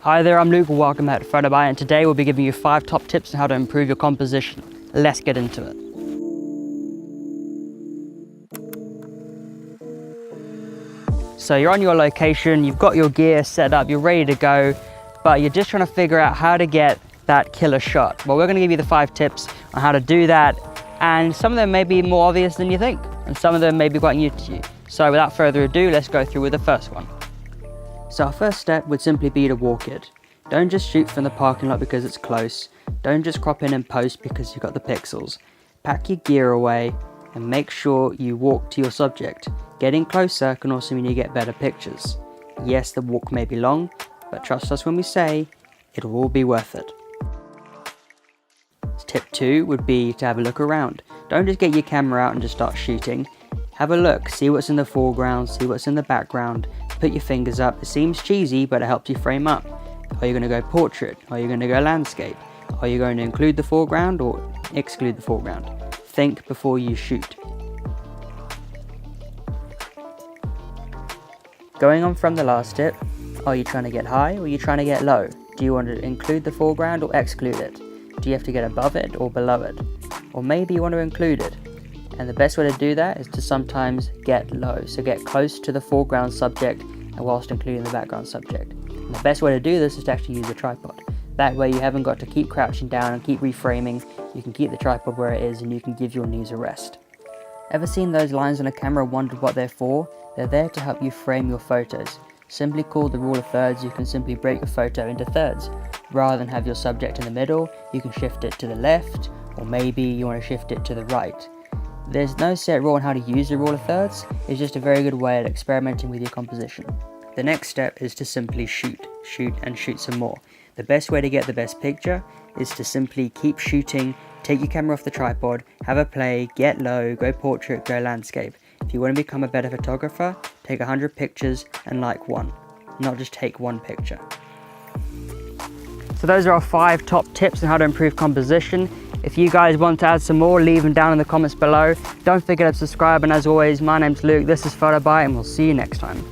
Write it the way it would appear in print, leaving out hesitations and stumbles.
Hi there, I'm Luke, welcome back to PhotoBite, and today we'll be giving you 5 top tips on how to improve your composition. Let's get into it. So you're on your location, you've got your gear set up, you're ready to go, but you're just trying to figure out how to get that killer shot. Well, we're going to give you the 5 tips on how to do that, and some of them may be more obvious than you think, and some of them may be quite new to you. So without further ado, let's go through with the first one. So our first step would simply be to walk it. Don't just shoot from the parking lot because it's close. Don't just crop in and post because you've got the pixels. Pack your gear away and make sure you walk to your subject. Getting closer can also mean you get better pictures. Yes, the walk may be long, but trust us when we say it'll all be worth it. Tip 2 would be to have a look around. Don't just get your camera out and just start shooting. Have a look, see what's in the foreground, see what's in the background. Put your fingers up. It seems cheesy, but it helps you frame up. Are you going to go portrait? Are you going to go landscape? Are you going to include the foreground or exclude the foreground? Think before you shoot. Going on from the last tip, are you trying to get high or are you trying to get low? Do you want to include the foreground or exclude it? Do you have to get above it or below it? Or maybe you want to include it. And the best way to do that is to sometimes get low. So get close to the foreground subject and whilst including the background subject. And the best way to do this is to actually use a tripod. That way you haven't got to keep crouching down and keep reframing. You can keep the tripod where it is and you can give your knees a rest. Ever seen those lines on a camera and wondered what they're for? They're there to help you frame your photos. Simply called the rule of thirds, you can simply break your photo into thirds. Rather than have your subject in the middle, you can shift it to the left, or maybe you want to shift it to the right. There's no set rule on how to use the rule of thirds, it's just a very good way at experimenting with your composition. The next step is to simply shoot and shoot some more. The best way to get the best picture is to simply keep shooting, take your camera off the tripod, have a play, get low, go portrait, go landscape. If you want to become a better photographer, take 100 pictures and like one, not just take one picture. So those are our 5 top tips on how to improve composition. If you guys want to add some more, leave them down in the comments below. Don't forget to subscribe, and as always, my name's Luke, this is PhotoBite, and we'll see you next time.